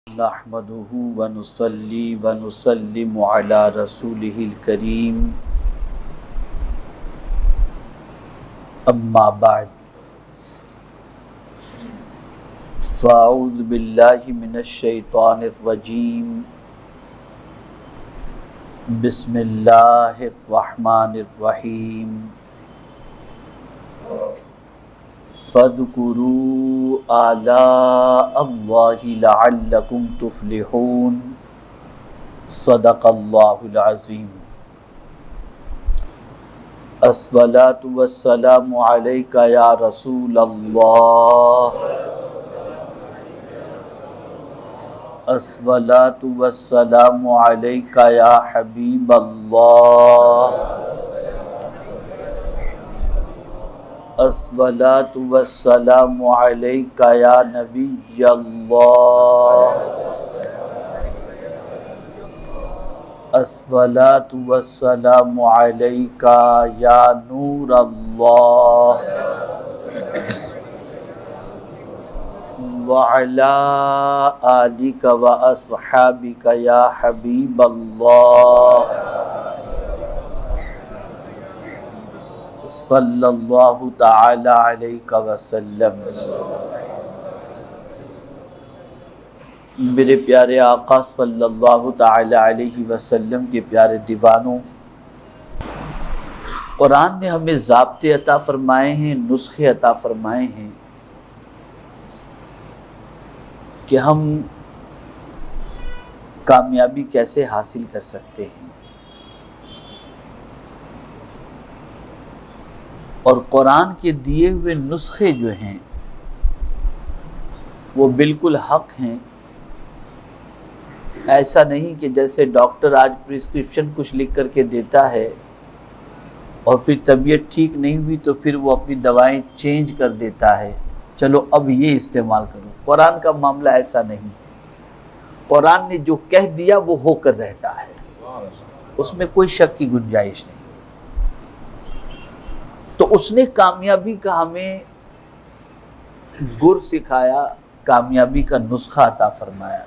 نحمده ونصلي ونسلم على رسوله الكريم اما بعد فاعوذ باللہ من الشیطان الرجیم بسم اللہ الرحمن الرحیم فاذکروا آلاء اللہ لعلکم تفلحون صدق اللہ العظیم۔ الصلاۃ والسلام علیک یا رسول اللہ، الصلاۃ والسلام علیک یا حبیب اللہ، الصلاۃ والسلام علیک یا نبی اللہ، الصلاۃ والسلام علیک یا نور اللہ، وعلی آلک واصحابک یا حبیب اللہ، صلی اللہ تعالی علیہ وسلم۔ میرے پیارے آقا صلی اللہ تعالی علیہ وسلم کے پیارے دیوانوں، قرآن نے ہمیں ضابطے عطا فرمائے ہیں، نسخے عطا فرمائے ہیں کہ ہم کامیابی کیسے حاصل کر سکتے ہیں، اور قرآن کے دیے ہوئے نسخے جو ہیں وہ بالکل حق ہیں۔ ایسا نہیں کہ جیسے ڈاکٹر آج پرسکرپشن کچھ لکھ کر کے دیتا ہے اور پھر طبیعت ٹھیک نہیں ہوئی تو پھر وہ اپنی دوائیں چینج کر دیتا ہے، چلو اب یہ استعمال کرو۔ قرآن کا معاملہ ایسا نہیں ہے، قرآن نے جو کہہ دیا وہ ہو کر رہتا ہے، اس میں کوئی شک کی گنجائش نہیں۔ تو اس نے کامیابی کا ہمیں گر سکھایا، کامیابی کا نسخہ عطا فرمایا۔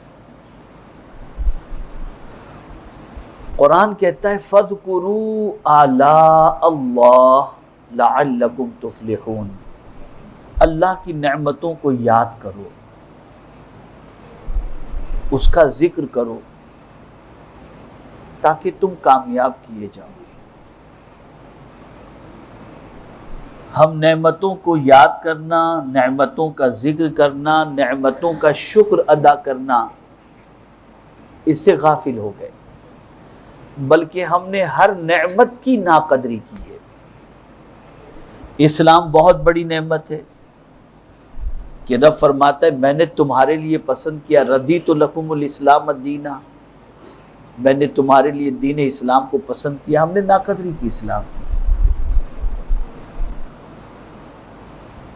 قرآن کہتا ہے فَاذْكُرُوا آلَاءَ اللَّهِ لَعَلَّكُمْ تُفْلِحُونَ، اللہ کی نعمتوں کو یاد کرو، اس کا ذکر کرو تاکہ تم کامیاب کیے جاؤ۔ ہم نعمتوں کو یاد کرنا، نعمتوں کا ذکر کرنا، نعمتوں کا شکر ادا کرنا، اس سے غافل ہو گئے، بلکہ ہم نے ہر نعمت کی ناقدری کی ہے۔ اسلام بہت بڑی نعمت ہے کہ رب فرماتا ہے میں نے تمہارے لیے پسند کیا، رضیت لکم الاسلام دینا، میں نے تمہارے لیے دین اسلام کو پسند کیا، ہم نے ناقدری کی اسلام کی۔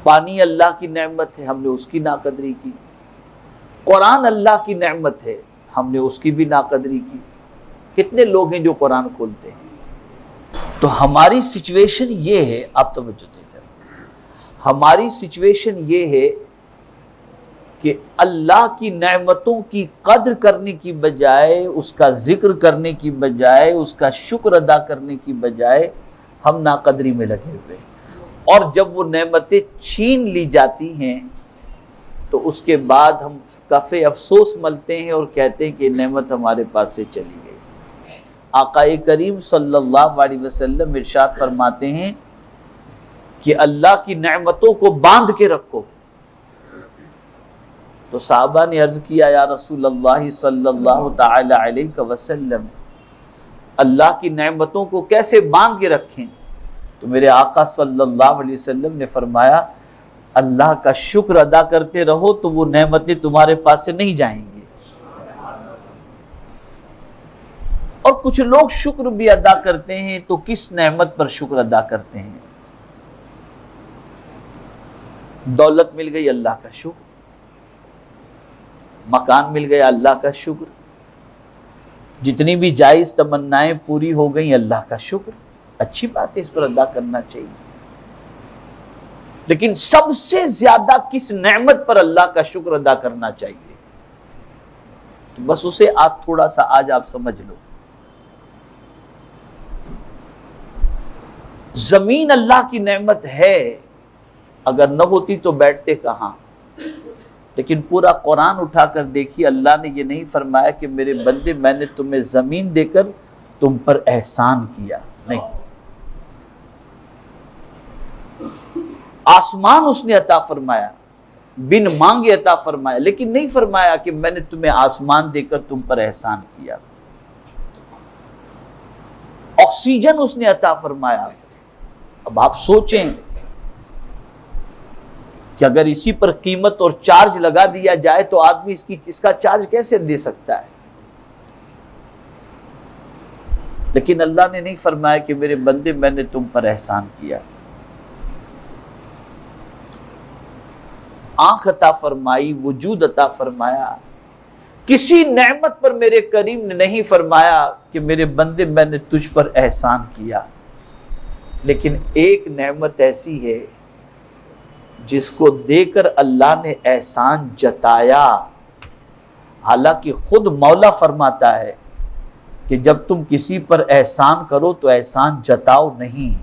پانی اللہ کی نعمت ہے، ہم نے اس کی ناقدری کی۔ قرآن اللہ کی نعمت ہے، ہم نے اس کی بھی ناقدری کی۔ کتنے لوگ ہیں جو قرآن کھولتے ہیں؟ تو ہماری سچویشن یہ ہے، آپ توجہ دیتے ہیں، ہماری سچویشن یہ ہے کہ اللہ کی نعمتوں کی قدر کرنے کی بجائے، اس کا ذکر کرنے کی بجائے، اس کا شکر ادا کرنے کی بجائے ہم ناقدری میں لگے ہوئے ہیں۔ اور جب وہ نعمتیں چھین لی جاتی ہیں تو اس کے بعد ہم کف افسوس ملتے ہیں اور کہتے ہیں کہ نعمت ہمارے پاس سے چلی گئی۔ آقا کریم صلی اللہ علیہ وسلم ارشاد فرماتے ہیں کہ اللہ کی نعمتوں کو باندھ کے رکھو۔ تو صحابہ نے عرض کیا یا رسول اللہ صلی اللہ تعالی علیہ وسلم، اللہ کی نعمتوں کو کیسے باندھ کے رکھیں؟ تو میرے آقا صلی اللہ علیہ وسلم نے فرمایا اللہ کا شکر ادا کرتے رہو تو وہ نعمتیں تمہارے پاس سے نہیں جائیں گی۔ اور کچھ لوگ شکر بھی ادا کرتے ہیں تو کس نعمت پر شکر ادا کرتے ہیں؟ دولت مل گئی اللہ کا شکر، مکان مل گیا اللہ کا شکر، جتنی بھی جائز تمنائیں پوری ہو گئیں اللہ کا شکر، اچھی بات ہے، اس پر ادا کرنا چاہیے۔ لیکن سب سے زیادہ کس نعمت پر اللہ کا شکر ادا کرنا چاہیے؟ تو بس اسے تھوڑا سا آج آپ سمجھ لو. زمین اللہ کی نعمت ہے، اگر نہ ہوتی تو بیٹھتے کہاں. لیکن پورا قرآن اٹھا کر دیکھیے، اللہ نے یہ نہیں فرمایا کہ میرے بندے میں نے تمہیں زمین دے کر تم پر احسان کیا، نہیں. آسمان اس نے عطا فرمایا، بن مانگے عطا فرمایا، لیکن نہیں فرمایا کہ میں نے تمہیں آسمان دے کر تم پر احسان کیا. آکسیجن اس نے عطا فرمایا. اب آپ سوچیں کہ اگر اسی پر قیمت اور چارج لگا دیا جائے تو آدمی اس کا چارج کیسے دے سکتا ہے؟ لیکن اللہ نے نہیں فرمایا کہ میرے بندے میں نے تم پر احسان کیا. آنکھ عطا فرمائی، وجود عطا فرمایا. کسی نعمت پر میرے کریم نے نہیں فرمایا کہ میرے بندے میں نے تجھ پر احسان کیا. لیکن ایک نعمت ایسی ہے جس کو دے کر اللہ نے احسان جتایا. حالانکہ خود مولا فرماتا ہے کہ جب تم کسی پر احسان کرو تو احسان جتاؤ نہیں.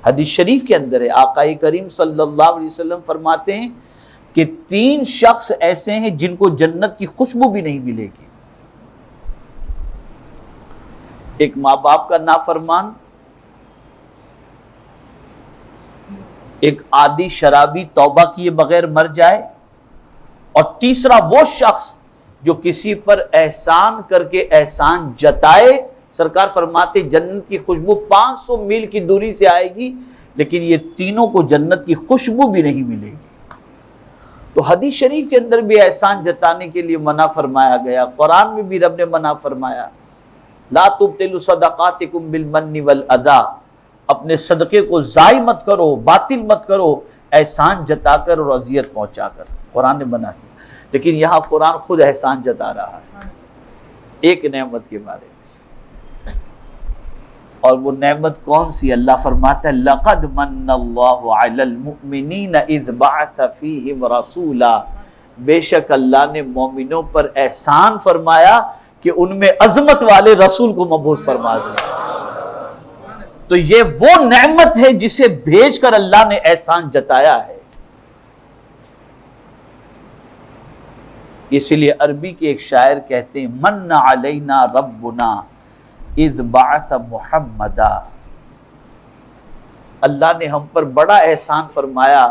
حدیث شریف کے اندر ہے، آقا کریم صلی اللہ علیہ وسلم فرماتے ہیں کہ 3 شخص ایسے ہیں جن کو جنت کی خوشبو بھی نہیں ملے گی. ایک ماں باپ کا نافرمان، ایک عادی شرابی توبہ کیے بغیر مر جائے، اور تیسرا وہ شخص جو کسی پر احسان کر کے احسان جتائے. سرکار فرماتے جنت کی خوشبو 500 میل کی دوری سے آئے گی، لیکن یہ تینوں کو جنت کی خوشبو بھی نہیں ملے گی. تو حدیث شریف کے اندر بھی احسان جتانے کے لیے منع فرمایا گیا. قرآن میں بھی رب نے منع فرمایا، لا تبطلوا صدقاتکم بالمن والاذی، اپنے صدقے کو ضائع مت کرو، باطل مت کرو احسان جتا کر اور اذیت پہنچا کر. قرآن نے منع کیا. لیکن یہاں قرآن خود احسان جتا رہا ہے ایک نعمت کے بارے میں. اور وہ نعمت کون سی؟ اللہ فرماتا ہے لَقَدْ مَنَّ اللَّهُ عَلَى الْمُؤْمِنِينَ إِذْ بَعَثَ فِيهِمْ رَسُولًا، بے شک اللہ نے مومنوں پر احسان فرمایا کہ ان میں عظمت والے رسول کو مبعوث فرما دیا. تو یہ وہ نعمت ہے جسے بھیج کر اللہ نے احسان جتایا ہے. اس لیے عربی کے ایک شاعر کہتے ہیں من علینا ربنا اذ بعث محمدا، اللہ نے ہم پر بڑا احسان فرمایا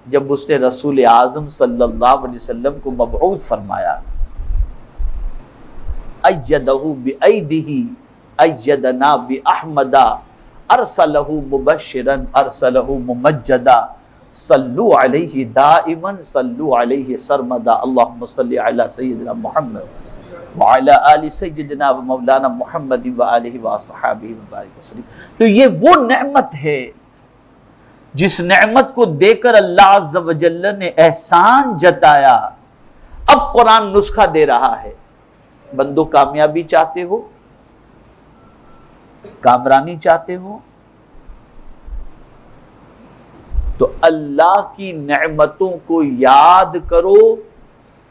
جب اس نے رسول اعظم صلی اللہ علیہ وسلم کو مبعوث فرمایا. ایدہ بایدہ ایدنا باحمدا ارسلہ مبشرا ارسلہ ممجدا صلو علیہ دائما صلو علیہ سرمدا اللہم صلی علی سیدنا محمد وعلی آل سیدنا و مولانا محمد وآلہ وصحابہ وبارک وسلم. تو یہ وہ نعمت ہے جس نعمت کو دے کر اللہ عز و جل نے احسان جتایا. اب قرآن نسخہ دے رہا ہے. بندو کامیابی چاہتے ہو، کامرانی چاہتے ہو، تو اللہ کی نعمتوں کو یاد کرو،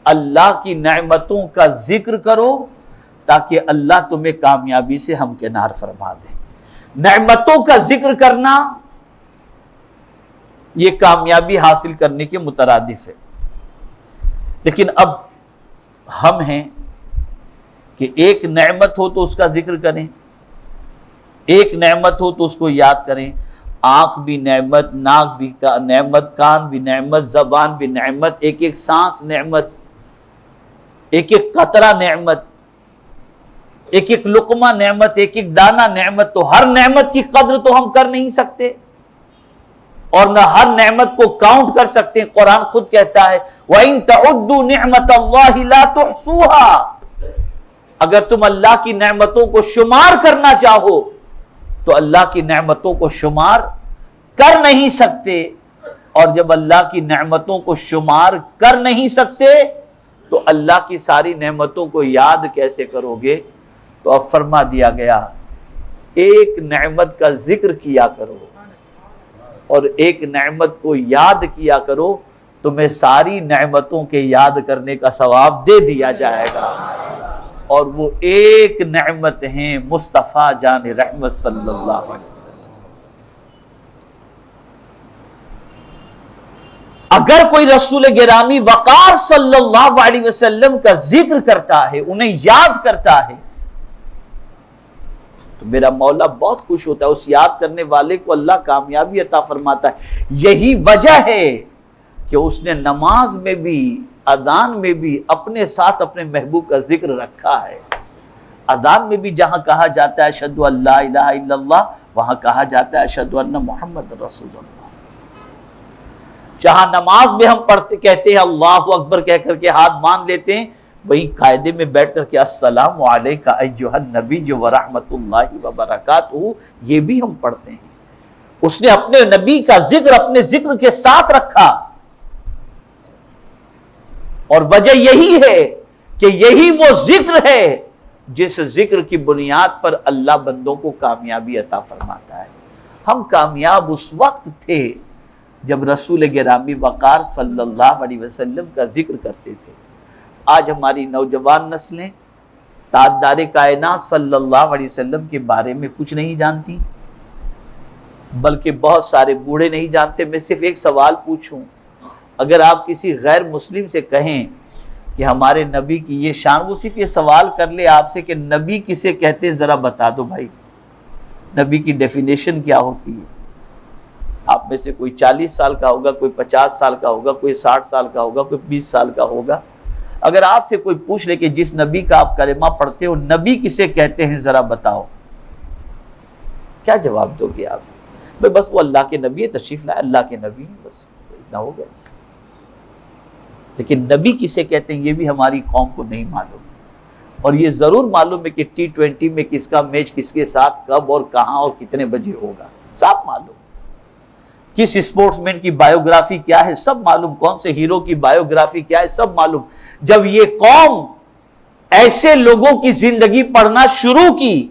اللہ کی نعمتوں کا ذکر کرو، تاکہ اللہ تمہیں کامیابی سے ہمکنار فرما دے. نعمتوں کا ذکر کرنا یہ کامیابی حاصل کرنے کے مترادف ہے. لیکن اب ہم ہیں کہ ایک نعمت ہو تو اس کا ذکر کریں، ایک نعمت ہو تو اس کو یاد کریں. آنکھ بھی نعمت، ناک بھی نعمت، کان بھی نعمت، زبان بھی نعمت، ایک ایک سانس نعمت، ایک ایک قطرہ نعمت، ایک ایک لقمہ نعمت، ایک ایک دانہ نعمت. تو ہر نعمت کی قدر تو ہم کر نہیں سکتے اور نہ ہر نعمت کو کاؤنٹ کر سکتے ہیں. قرآن خود کہتا ہے وَإِن تَعُدُّوا نِعْمَةَ اللَّهِ لَا تُحْصُوهَا، اگر تم اللہ کی نعمتوں کو شمار کرنا چاہو تو اللہ کی نعمتوں کو شمار کر نہیں سکتے. اور جب اللہ کی نعمتوں کو شمار کر نہیں سکتے تو اللہ کی ساری نعمتوں کو یاد کیسے کرو گے؟ تو اب فرما دیا گیا ایک نعمت کا ذکر کیا کرو اور ایک نعمت کو یاد کیا کرو، تمہیں ساری نعمتوں کے یاد کرنے کا ثواب دے دیا جائے گا. اور وہ ایک نعمت ہیں مصطفیٰ جان رحمت صلی اللہ علیہ وسلم۔ اگر کوئی رسول گرامی وقار صلی اللہ علیہ وسلم کا ذکر کرتا ہے، انہیں یاد کرتا ہے، تو میرا مولا بہت خوش ہوتا ہے۔ اس یاد کرنے والے کو اللہ کامیابی عطا فرماتا ہے۔ یہی وجہ ہے کہ اس نے نماز میں بھی، اذان میں بھی اپنے ساتھ اپنے محبوب کا ذکر رکھا ہے۔ اذان میں بھی جہاں کہا جاتا ہے اشہدو ان لا الہ الا اللہ، وہاں کہا جاتا ہے اشہدو ان محمد رسول اللہ۔ جہاں نماز میں ہم پڑھتے کہتے ہیں اللہ اکبر کہہ کر کے ہاتھ باندھ لیتے ہیں، وہی قاعدے میں بیٹھ کر کے السلام علیکہ ایھا النبی ورحمۃ اللہ وبرکاتہ، یہ بھی ہم پڑھتے ہیں۔ اس نے اپنے نبی کا ذکر اپنے ذکر کے ساتھ رکھا، اور وجہ یہی ہے کہ یہی وہ ذکر ہے جس ذکر کی بنیاد پر اللہ بندوں کو کامیابی عطا فرماتا ہے۔ ہم کامیاب اس وقت تھے جب رسول گرامی وقار صلی اللہ علیہ وسلم کا ذکر کرتے تھے۔ آج ہماری نوجوان نسلیں تاجدار کائنات صلی اللہ علیہ وسلم کے بارے میں کچھ نہیں جانتی، بلکہ بہت سارے بوڑھے نہیں جانتے۔ میں صرف ایک سوال پوچھوں، اگر آپ کسی غیر مسلم سے کہیں کہ ہمارے نبی کی یہ شان، وہ صرف یہ سوال کر لے آپ سے کہ نبی کسے کہتے ہیں، ذرا بتا دو بھائی، نبی کی ڈیفینیشن کیا ہوتی ہے؟ آپ میں سے کوئی 40 سال کا ہوگا، کوئی 50 سال کا ہوگا، کوئی 60 سال کا ہوگا، کوئی 20 سال کا ہوگا۔ اگر آپ سے کوئی پوچھ لے کہ جس نبی کا آپ کلمہ پڑھتے ہو، نبی کسے کہتے ہیں ذرا بتاؤ، کیا جواب دو گے آپ؟ بھئی بس وہ اللہ کے نبی ہے، تشریف لائے اللہ کے نبی ہیں، بس اتنا ہو گیا۔ لیکن نبی کسے کہتے ہیں یہ بھی ہماری قوم کو نہیں معلوم، اور یہ ضرور معلوم ہے کہ T20 میں کس کا میچ کس کے ساتھ کب اور کہاں اور کتنے بجے ہوگا، صاف معلوم۔ کس اسپورٹس مین کی بائیوگرافی کیا ہے سب معلوم، کون سے ہیرو کی بائیوگرافی کیا ہے سب معلوم۔ جب یہ قوم ایسے لوگوں کی زندگی پڑھنا شروع کی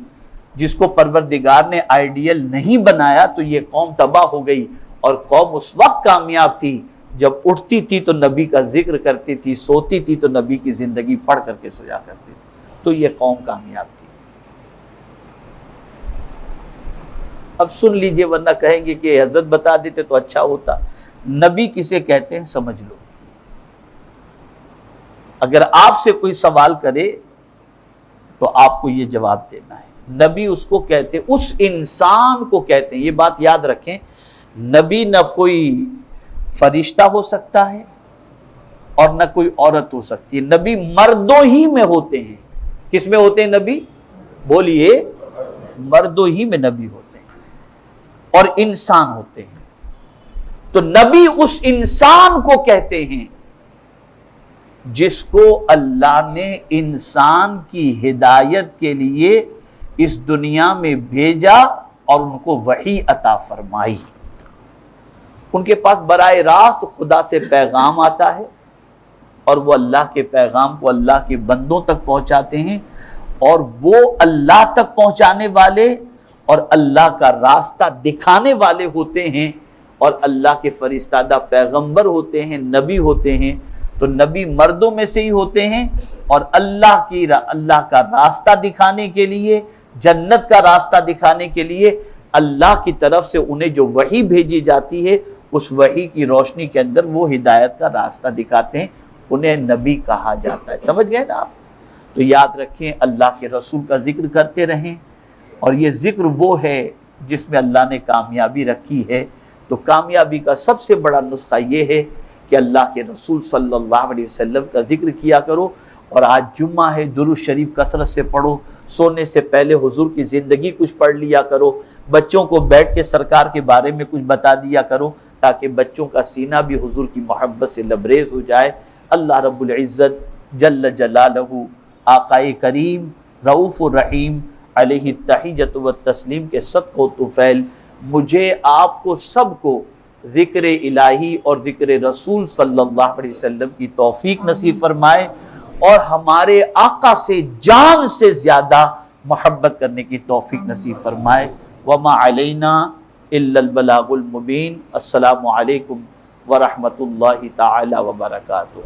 جس کو پروردگار نے آئیڈیل نہیں بنایا، تو یہ قوم تباہ ہو گئی۔ اور قوم اس وقت کامیاب تھی جب اٹھتی تھی تو نبی کا ذکر کرتی تھی، سوتی تھی تو نبی کی زندگی پڑھ کر کے سویا کرتی تھی، تو یہ قوم کامیاب تھی۔ اب سن لیجئے، ورنہ کہیں گے کہ حضرت بتا دیتے تو اچھا ہوتا۔ نبی کسے کہتے ہیں سمجھ لو۔ اگر آپ سے کوئی سوال کرے تو آپ کو یہ جواب دینا ہے، نبی اس کو کہتے، اس انسان کو کہتے ہیں۔ یہ بات یاد رکھیں، نبی نہ کوئی فرشتہ ہو سکتا ہے اور نہ کوئی عورت ہو سکتی ہے، نبی مردوں ہی میں ہوتے ہیں۔ کس میں ہوتے ہیں نبی؟ بولیے، مردوں ہی میں نبی ہوتے ہیں اور انسان ہوتے ہیں۔ تو نبی اس انسان کو کہتے ہیں جس کو اللہ نے انسان کی ہدایت کے لیے اس دنیا میں بھیجا اور ان کو وحی عطا فرمائی۔ ان کے پاس براہ راست خدا سے پیغام آتا ہے، اور وہ اللہ کے پیغام کو اللہ کے بندوں تک پہنچاتے ہیں، اور وہ اللہ تک پہنچانے والے اور اللہ کا راستہ دکھانے والے ہوتے ہیں، اور اللہ کے فرستادہ پیغمبر ہوتے ہیں، نبی ہوتے ہیں۔ تو نبی مردوں میں سے ہی ہوتے ہیں، اور اللہ کا راستہ دکھانے کے لیے، جنت کا راستہ دکھانے کے لیے اللہ کی طرف سے انہیں جو وحی بھیجی جاتی ہے، اس وحی کی روشنی کے اندر وہ ہدایت کا راستہ دکھاتے ہیں، انہیں نبی کہا جاتا ہے۔ سمجھ گئے نا آپ؟ تو یاد رکھیں، اللہ کے رسول کا ذکر کرتے رہیں، اور یہ ذکر وہ ہے جس میں اللہ نے کامیابی رکھی ہے۔ تو کامیابی کا سب سے بڑا نسخہ یہ ہے کہ اللہ کے رسول صلی اللہ علیہ وسلم کا ذکر کیا کرو۔ اور آج جمعہ ہے، درود شریف کثرت سے پڑھو، سونے سے پہلے حضور کی زندگی کچھ پڑھ لیا کرو، بچوں کو بیٹھ کے سرکار کے بارے میں کچھ بتا دیا کرو، تاکہ بچوں کا سینہ بھی حضور کی محبت سے لبریز ہو جائے۔ اللہ رب العزت جل جلالہ، آقائے کریم رؤوف الرحیم علیہ التحیۃ والتسلیم کے صدقہ و طفیل مجھے، آپ کو، سب کو ذکر الہی اور ذکر رسول صلی اللہ علیہ وسلم کی توفیق نصیب فرمائے، اور ہمارے آقا سے جان سے زیادہ محبت کرنے کی توفیق نصیب فرمائے۔ وما علینا الا البلاغ المبین۔ السلام علیکم ورحمۃ اللہ تعالی وبرکاتہ۔